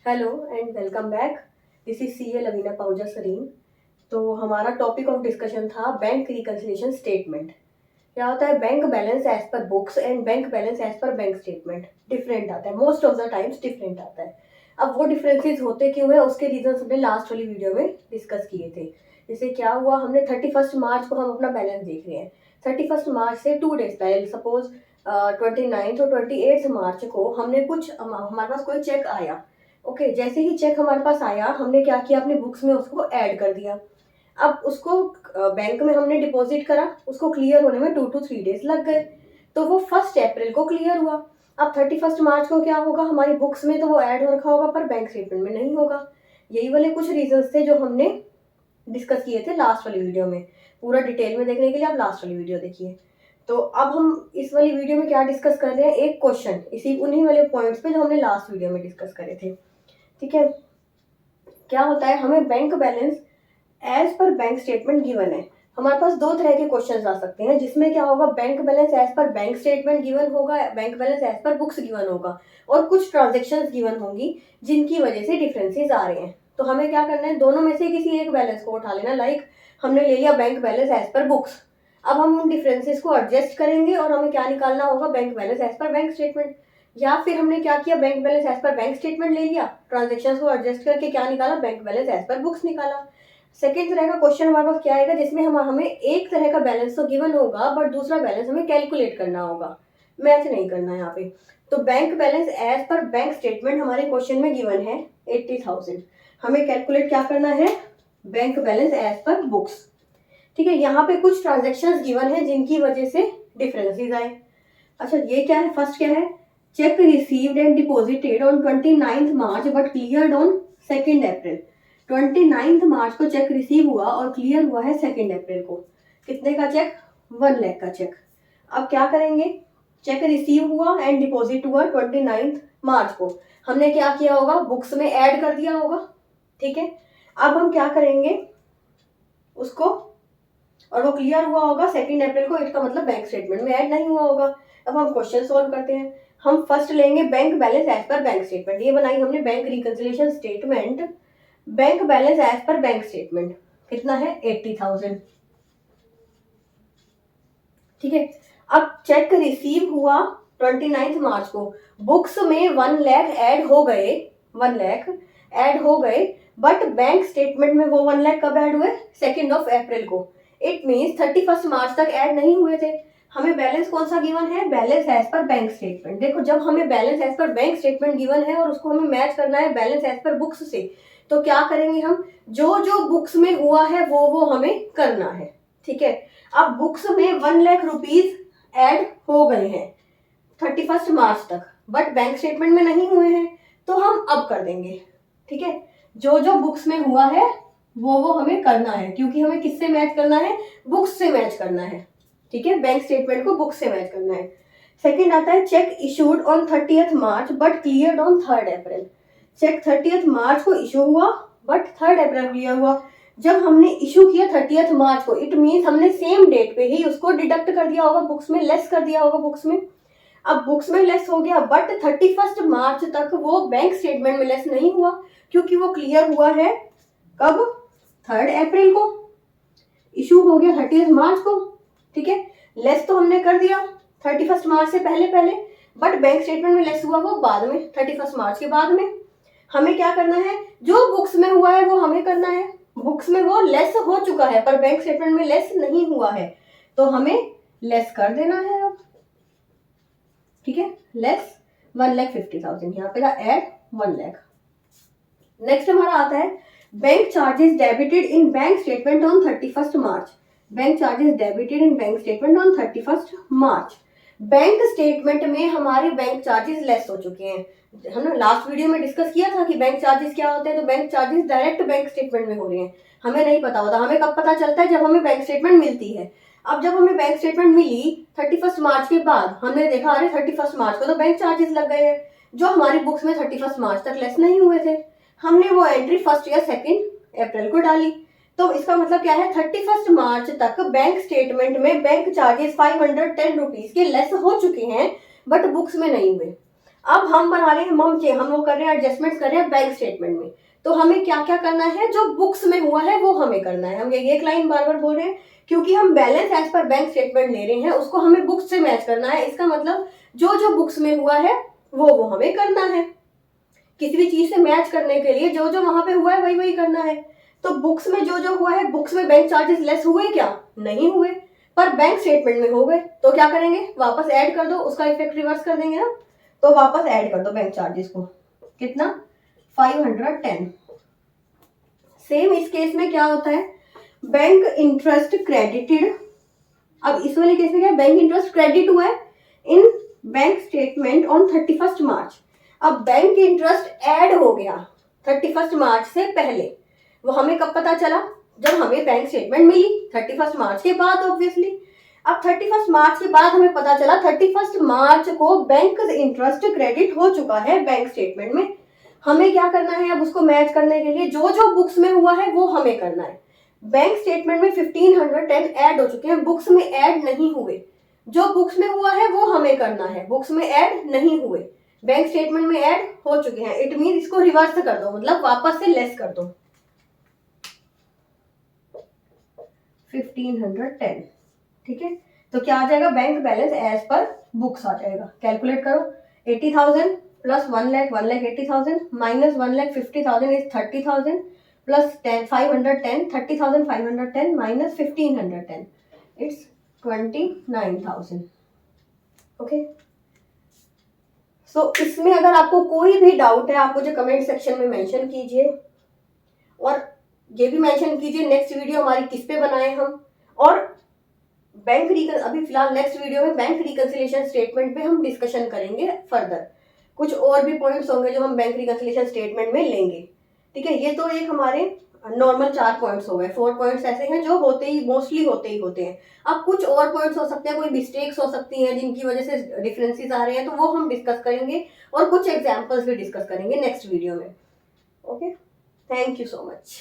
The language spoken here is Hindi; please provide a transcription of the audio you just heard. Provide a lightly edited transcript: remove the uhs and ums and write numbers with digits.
Hello and welcome back. This is C A Lavina Pauja Sareen. तो हमारा टॉपिक ऑफ डिस्कशन था बैंक रिकन्सिलिएशन स्टेटमेंट। क्या होता है? Bank balance as per books and bank balance as per bank statement different आता है, most of the times different आता है। अब वो डिफरेंसेस होते क्यों है, उसके रीजन हमने लास्ट वाली वीडियो में डिस्कस किए थे। जैसे क्या हुआ, हमने 31 मार्च को हम अपना बैलेंस देख रहे हैं। 31 मार्च से 2 डेज पहले, सपोज 29 और 28 मार्च को हमने कुछ हमारे पास कोई चेक आया। ओके, जैसे ही चेक हमारे पास आया, हमने क्या किया, अपनी बुक्स में उसको ऐड कर दिया। अब उसको बैंक में हमने डिपॉजिट करा, उसको क्लियर होने में 2 to 3 डेज लग गए। तो वो 1 अप्रैल को क्लियर हुआ। अब 31 मार्च को क्या होगा, हमारी बुक्स में तो वो ऐड हो रखा होगा पर बैंक स्टेटमेंट में नहीं होगा। यही वाले कुछ रीजंस थे जो हमने डिस्कस किए थे लास्ट वाली वीडियो में। पूरा डिटेल में देखने के लिए आप लास्ट वाली वीडियो देखिए। तो अब हम इस वाली वीडियो में क्या डिस्कस कर रहे हैं, एक क्वेश्चन इसी उन्हीं वाले पॉइंट्स पे जो हमने लास्ट वीडियो में डिस्कस करे थे। ठीक है, क्या होता है, हमें bank balance as per bank statement given है। हमारे पास दो तरह के क्वेश्चंस आ सकते हैं, जिसमें क्या होगा, bank balance as per bank statement given होगा, bank balance as per books given होगा, और कुछ ट्रांजेक्शन्स गिवन होंगी जिनकी वजह से डिफरेंसेस आ रहे हैं। तो हमें क्या करना है, दोनों में से किसी एक बैलेंस को उठा लेना। लाइक हमने ले लिया bank balance as per books. अब हम उन डिफरेंसेस को एडजस्ट करेंगे और हमें क्या निकालना होगा, bank balance as per bank statement. या फिर हमने क्या किया, bank balance as per bank statement ले लिया, ट्रांजेक्शन को एडजस्ट करके क्या निकाला, bank balance as per books निकाला। सेकेंड तरह का क्वेश्चन हमारे पास क्या आएगा, जिसमें हमें एक तरह का बैलेंस तो गिवन होगा बट दूसरा बैलेंस हमें कैलकुलेट करना होगा, मैच नहीं करना है यहाँ पे। तो bank balance as per bank statement हमारे क्वेश्चन में गिवन है 80,000। हमें कैलकुलेट क्या करना है, bank balance as per books. ठीक है, यहाँ पे कुछ ट्रांजेक्शन गिवन है जिनकी वजह से डिफरेंसेस आए। अच्छा, ये क्या है, फर्स्ट क्या है, check received and deposited on 29 March but cleared on 2 अप्रैल। 29 मार्च को चेक रिसीव हुआ और क्लियर हुआ है 2 अप्रैल को। कितने का चेक, 1 लाख का चेक। अब क्या करेंगे, चेक रिसीव हुआ एंड डिपॉजिट हुआ 29 मार्च को, हमने क्या किया होगा, बुक्स में ऐड कर दिया होगा। ठीक है, अब हम क्या करेंगे उसको, और वो क्लियर हुआ होगा 2 अप्रैल को, इसका मतलब बैंक स्टेटमेंट में ऐड नहीं हुआ होगा। अब हम क्वेश्चन सोल्व करते हैं। हम फर्स्ट लेंगे bank balance as per bank statement. ये बनाई हमने bank reconciliation statement, bank balance as per bank statement कितना है, 80,000। ठीक है, अब चेक रिसीव हुआ 29 मार्च को, बुक्स में 1 लाख ऐड हो गए, 1 लाख ऐड हो गए, बट बैंक स्टेटमेंट में वो 1 लाख कब ऐड हुए, 2 अप्रैल को। इट मीन्स 31 मार्च तक ऐड नहीं हुए थे। हमें बैलेंस कौन सा गिवन है, balance as per bank statement. देखो, जब हमें balance as per bank statement given है और उसको हमें मैच करना है बैलेंस एज पर बुक्स से, तो क्या करेंगे हम, जो जो बुक्स में हुआ है वो हमें करना है। ठीक है, अब बुक्स में 1 लाख रुपीज ऐड हो गए हैं 31 मार्च तक, बट बैंक स्टेटमेंट में नहीं हुए हैं, तो हम अब कर देंगे। ठीक है, जो जो बुक्स में हुआ है वो हमें करना है, क्योंकि हमें किससे मैच करना है, बुक्स से मैच करना है। ठीक है, बैंक स्टेटमेंट को बुक्स से मैच करना है। सेकंड आता है, cheque issued on 30 March but cleared on 3 April. Cheque 30 मार्च को इशू हुआ बट 3 अप्रैल क्लियर हुआ। जब हमने इशू किया 30 मार्च को, इट मीन्स हमने सेम डेट पे ही उसको डिडक्ट कर दिया होगा, बुक्स में लेस कर दिया होगा बुक्स में। अब बुक्स में लेस हो गया, बट 31 मार्च तक वो बैंक स्टेटमेंट में लेस नहीं हुआ, क्योंकि वो क्लियर हुआ है कब, 3 अप्रैल को। इशू हो गया 30 मार्च को। ठीक है, लेस तो हमने कर दिया 31 मार्च से पहले पहले, बट बैंक स्टेटमेंट में लेस हुआ वो बाद में, 31 मार्च के बाद में। हमें क्या करना है, जो बुक्स में हुआ है वो हमें करना है। बुक्स में वो लेस हो चुका है पर बैंक स्टेटमेंट में लेस नहीं हुआ है, तो हमें लेस कर देना है अब। ठीक है, लेस 1,50,000, यहाँ पे था ऐड 1 लाख। नेक्स्ट हमारा आता है, bank charges debited in bank statement on 31 March. Bank charges debited in bank statement on 31 March. Bank statement में हमारे बैंक चार्जेस लेस हो चुके हैं। हमने लास्ट वीडियो में डिस्कस किया था कि बैंक चार्जेस क्या होते हैं, तो bank charges direct bank statement में हो रहे हैं, हमें नहीं पता होता। हमें कब पता चलता है, जब हमें बैंक स्टेटमेंट मिलती है। अब जब हमें बैंक स्टेटमेंट मिली 31 मार्च के बाद, हमने देखा अरे 31 मार्च को तो बैंक चार्जेस लग गए हैं, जो हमारी बुक्स में 31 मार्च तक लेस नहीं हुए थे। हमने वो एंट्री 1 या 2 अप्रैल को डाली। तो इसका मतलब क्या है, 31 मार्च तक बैंक स्टेटमेंट में बैंक चार्जेस 510 रुपीज के लेस हो चुके हैं, बट बुक्स में नहीं हुए। अब हम बना रहे हैं हम वो कर रहे हैं एडजस्टमेंट्स कर रहे हैं बैंक स्टेटमेंट में। तो हमें क्या क्या करना है, जो बुक्स में हुआ है वो हमें करना है। हम ये एक लाइन बार बार बोल रहे हैं क्योंकि हम balance as per bank statement ले रहे हैं, उसको हमें बुक्स से मैच करना है। इसका मतलब जो जो बुक्स में हुआ है वो हमें करना है। किसी भी चीज से मैच करने के लिए जो जो वहां पे हुआ है वही वही करना है। तो बुक्स में जो जो हुआ है, बुक्स में बैंक चार्जेस लेस हुए क्या? नहीं हुए, पर बैंक स्टेटमेंट में हो गए। तो क्या करेंगे, वापस ऐड कर दो, उसका इफेक्ट रिवर्स कर देंगे ना। तो वापस ऐड कर दो बैंक चार्जेस को, कितना 510। सेम इस केस में क्या होता है, बैंक इंटरेस्ट क्रेडिटेड। अब इस वाले केस में क्या है, बैंक इंटरेस्ट क्रेडिट हुआ है इन बैंक स्टेटमेंट ऑन 31 मार्च। अब बैंक इंटरेस्ट ऐड हो गया 31 मार्च से पहले। वो हमें कब पता चला, जब हमें बैंक स्टेटमेंट मिली 31 मार्च के बाद ऑब्वियसली। अब 31 मार्च के बाद हमें पता चला 31 मार्च को बैंक इंटरेस्ट क्रेडिट हो चुका है बैंक स्टेटमेंट में। हमें क्या करना है, अब उसको मैच करने के लिए जो जो बुक्स में हुआ है वो हमें करना है। बैंक स्टेटमेंट में 1510 ऐड हो चुके हैं, बुक्स में ऐड नहीं हुए। जो बुक्स में हुआ है वो हमें करना है, बुक्स में ऐड नहीं हुए, बैंक स्टेटमेंट में ऐड हो चुके हैं। इट मीन इसको रिवर्स कर दो, मतलब वापस से लेस कर दो 1510। ठीक है, तो क्या आ जाएगा, bank balance as per books आ जाएगा। कैलकुलेट करो, 80,000 plus 1 lakh 1,80,000 minus 1,50,000 is 30,000 plus 510 30,510 minus 1,510 it's 29,000। Okay, so इसमें अगर आपको कोई भी डाउट है आप मुझे कमेंट सेक्शन में मेंशन कीजिए, और ये भी मेंशन कीजिए नेक्स्ट वीडियो हमारी किस पे बनाए हम। और अभी फिलहाल नेक्स्ट वीडियो में बैंक रिकंसिलिएशन स्टेटमेंट पे हम डिस्कशन करेंगे फर्दर। कुछ और भी पॉइंट्स होंगे जो हम बैंक रिकंसिलिएशन स्टेटमेंट में लेंगे। ठीक है, ये तो एक हमारे नॉर्मल 4 पॉइंट्स हो गए। 4 पॉइंट्स ऐसे हैं जो मोस्टली होते ही होते हैं। अब कुछ और पॉइंट्स हो सकते हैं, कोई मिस्टेक्स हो सकती हैं जिनकी वजह से डिफरेंसेस आ रहे हैं, तो वो हम डिस्कस करेंगे, और कुछ एग्जाम्पल्स भी डिस्कस करेंगे नेक्स्ट वीडियो में। Okay, thank you so much.